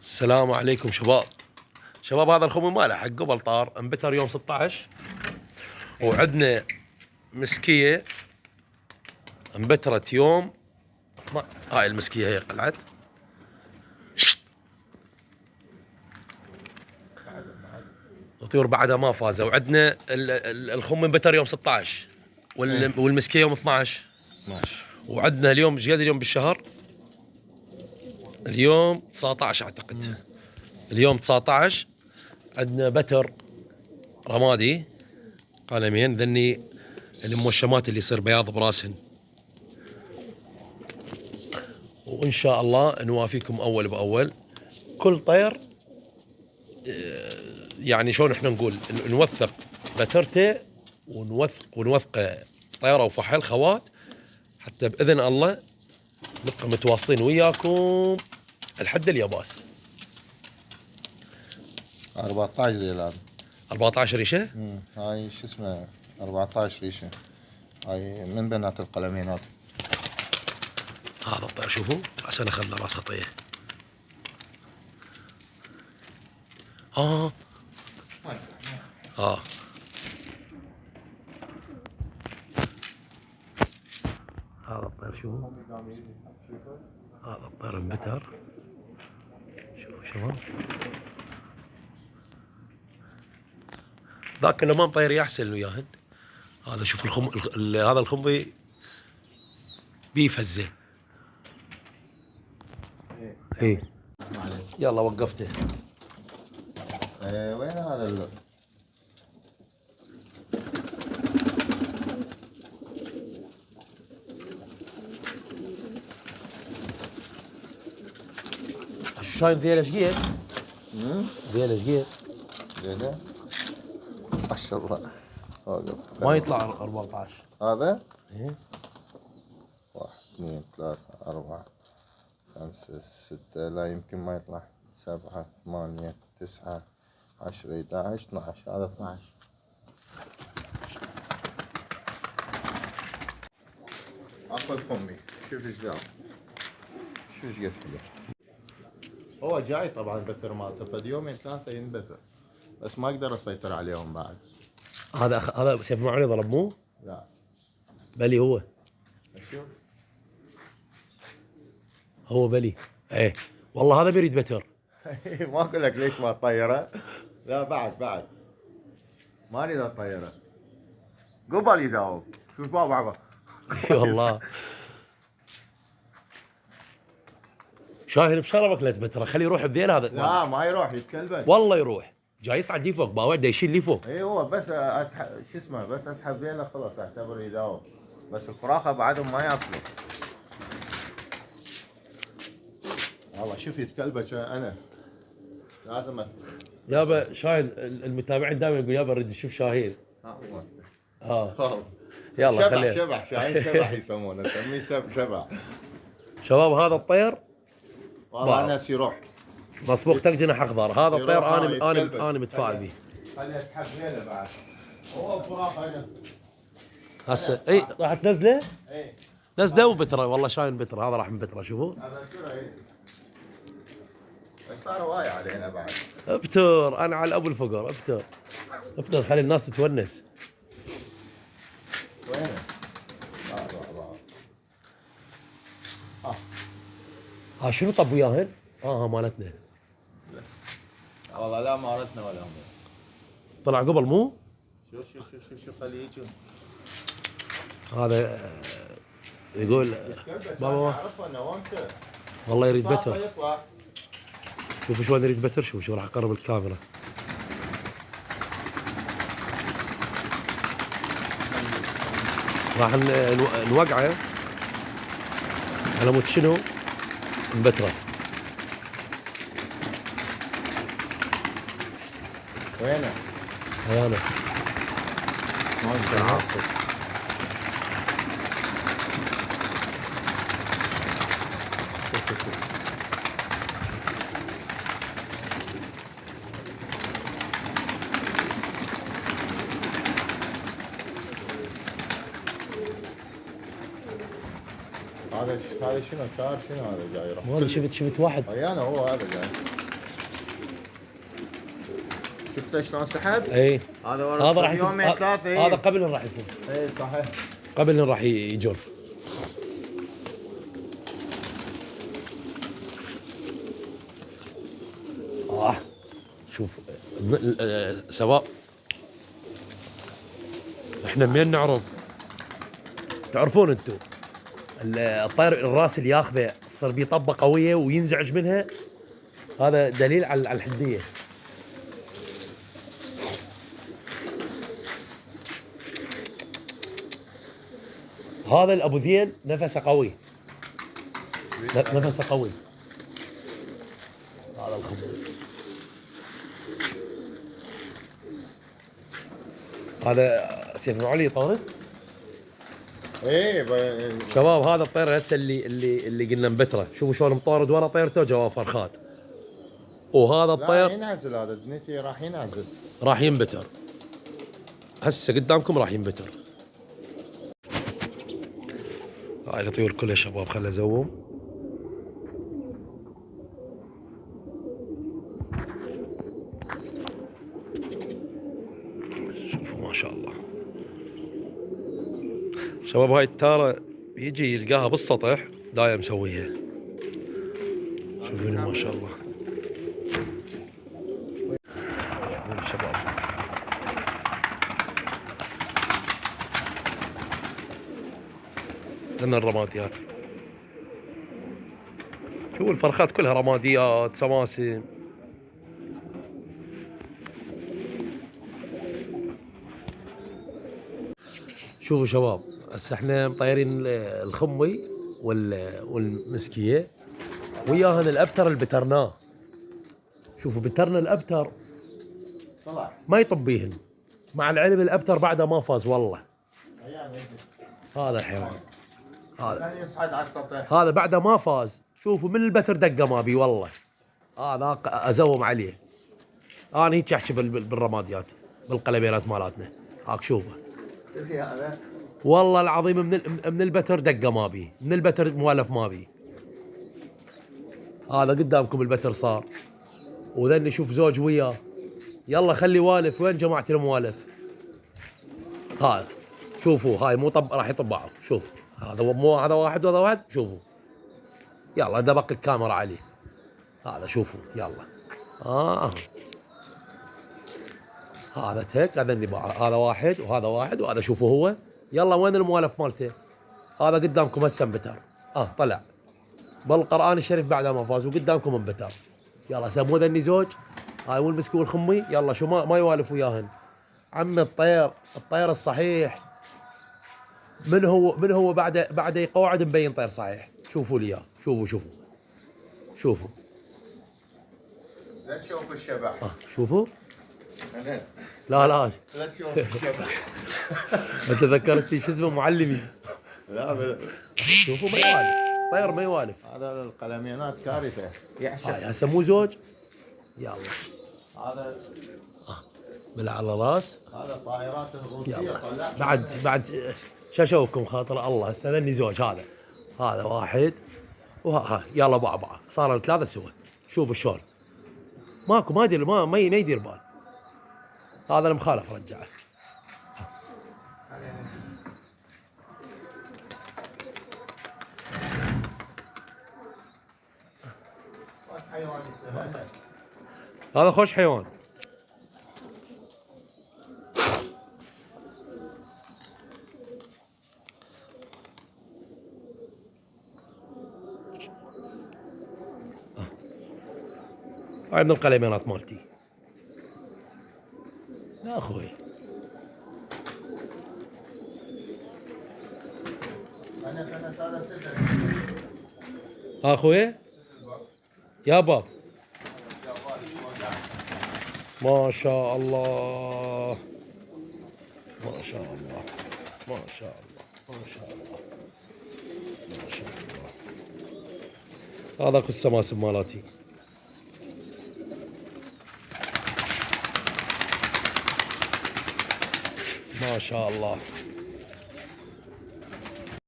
السلام عليكم شباب هذا الخمي ماله حق قبل طار انبتر يوم 16. وعندنا مسكيه انبترت يوم هاي المسكيه هي قلعت وطيور بعدها ما فازوا. وعندنا الخم انبتر يوم 16 والمسكيه يوم 12. وعندنا اليوم ايش قد اليوم بالشهر؟ اليوم 19 اعتقد. اليوم 19 عندنا بتر رمادي قلمين ذني الموشمات اللي يصير بياض براسهن. وان شاء الله نوافيكم اول باول. كل طير يعني شلون احنا نقول نوثق بترته ونوثق طيره وفحل خوات حتى باذن الله نبقى متواصلين وياكم لحد الياباس. 14 ريال. 14 ريشه؟ هاي شو اسمه 14 ريشه. هاي من بنات القلمين هذا. هذا الطير شوفوا عشان اخذ راسه طيه. اه هذا الطير شوفوا. هذا الطير انبتر. شوفوا شباب. ذاك اللي ما مطير يحسن وياهن. هذا شوف هذا الخنبي بيفزه. ايه يلا وقفته. وين هذا شايف ذيله ايش قد؟ ذيله ايش قد؟ ذيله ما شاء الله ما يطلع 14. هذا؟ ايه 1 2 3 4 5 6 لا يمكن ما يطلع 7 8 9 10 11 12. هذا 12. اخذ خمي شوف ايش قال. شوف ايش قال فيه. هو جاي طبعا بثر مالته فد يومين 3 ينبثر بس ما اقدر اسيطر عليهم بعد. هذا سيف معوني ضرب مو؟ لا بلي هو. شوف هو بلي. ايه والله هذا بيريد بتر. ما اقول لك ليش ما تطيره. لا بعد ما اريد اطيره قبل يداوم. شوف بابا اي والله. شاهين بشربك لا تبتره خليه يروح بذيل هذا. لا ما يروح يتكلبش والله يروح جاي يصعد لي فوق باوع دا يشيل لي فوق. اي هو بس اسحب شو اسمه بس اسحب ذيله خلاص اعتبر يداوم. بس الفراخه بعدهم ما ياكلوا. والله شوف يتكلبش انس لازم يابا شاهين المتابعين دائما يقول يابا نريد نشوف شاهين. يلا خليه. شبح شاهين شبح يسمونه نسميه شبح. شباب هذا الطير والله الناس يروح مصبوغ تك جناح اخضر. هذا الطير انا متفائل به. خليه يسحب ذيله بعد. هو فراخ هنا هسه اي راح تنزله؟ اي نزله وبتره. والله شاين بتره. هذا راح من بتره شوفوا. هذا صار واي علينا بعد. ابتر انا على ابو الفقر. ابتر خلي الناس تتونس. وينه؟ ها شنو طب وياهن؟ مالتنا. والله لا مالتنا ولا هم. طلع قبل مو؟ شوف خليه يجون. هذا يقول بابا والله يريد بتر. شوفوا شلون يريد بتر. شوفوا راح اقرب الكاميرا. راح نوقعه على مود شنو؟ مبتره. وينه؟ هيانا. ما انت هذا شنو شار شنو هذا جاي يروح. ما ادري شفت واحد. انا هو هذا جاي. شفت شلون سحب؟ اي هذا هذا راح يومين يفوز. ثلاثة. هذا قبل راح يفوز، اي صحيح. قبل راح يجر. شوف شباب، احنا منين نعرف؟ تعرفون انتم الطير الراس اللي ياخذه تصير بيه طبه قويه وينزعج منها، هذا دليل على الحديه. هذا الابو ذيل نفسه قوي، نفسه قوي. هذا الخبز، هذا سيف ابو علي طارد. ايه شباب هذا الطير هسه اللي قلنا مبتره، شوفوا شلون مطارد ورا طيرته جوا فرخات. وهذا لا الطير ينعزل، هذا دنيتي راح ينعزل، راح ينبتر هسه قدامكم، راح ينبتر. هاي الطيور كلها شباب، خلنا ازوم. شوفوا ما شاء الله شباب، هاي التارة يجي يلقاها بالسطح دايم مسويها. شوفوني ما شاء الله شباب. لنا الرماديات، شوفوا الفرخات كلها رماديات سماسم. شوفوا شباب، هسه احنا مطيرين الخمي والمسكيه وياهن الابتر اللي بترناه. شوفوا بترنا الابتر طلع ما يطبيهن، مع العلم الابتر بعده ما فاز والله. هذا الحيوان هذا يصعد على السطح، هذا بعده ما فاز. شوفوا من البتر دقه ما بي والله، هذا ازوم عليه. انا هيك احكي بالرماديات بالقلبيرات مالاتنا. هاك شوفه والله العظيم من البتر دقه ما بي، من البتر موالف ما بي. هذا قدامكم البتر صار، وذني شوف زوج وياه. يلا خلي والف، وين جماعه الموالف؟ هذا شوفوا، هاي مو طب راح يطبعوا. شوف هذا مو هذا واحد وهذا واحد، شوفوا. يلا دبق الكاميرا عليه. هذا شوفوا يلا. هذا تك، هذا واحد وهذا واحد وهذا شوفوا هو. يلا وين الموالف مالته؟ هذا قدامكم هسه انبتر. طلع بالقرآن الشريف بعد ما فاز، وقدامكم انبتر. يلا سموه ذني زوج، هاي والمسكي والخمي. يلا شو ما يوالف وياهن. عمي الطير الصحيح من هو بعد يقعد مبين طير صحيح. شوفوا لي اياه، شوفوا لا تشوف الشبح. شوفوا. لا لا تشوف الشبح. انت ذكرتني شو اسمه معلمي. لا شوفوا ما يوالف، طير ما يوالف. هذا القلمينات كارثه يعشق. هاي هسه مو زوج. يلا هذا من على راس. هذا طائرات الروسيه. يلا بعد شاشوكم خاطر الله. هسه ذني زوج، هذا واحد يلا بعض صار الثلاثه سوا. شوفوا شلون ماكو ما يدير ما يدير بال. هذا المخالف رجعه. هذا خوش حيوان. هاي من القلمينات مالتي يا اخوي. اخوي يا باب ما شاء الله ما شاء الله ما شاء الله ما شاء الله ما شاء الله. هذا قصة ماسم مالاتي. ما شاء الله.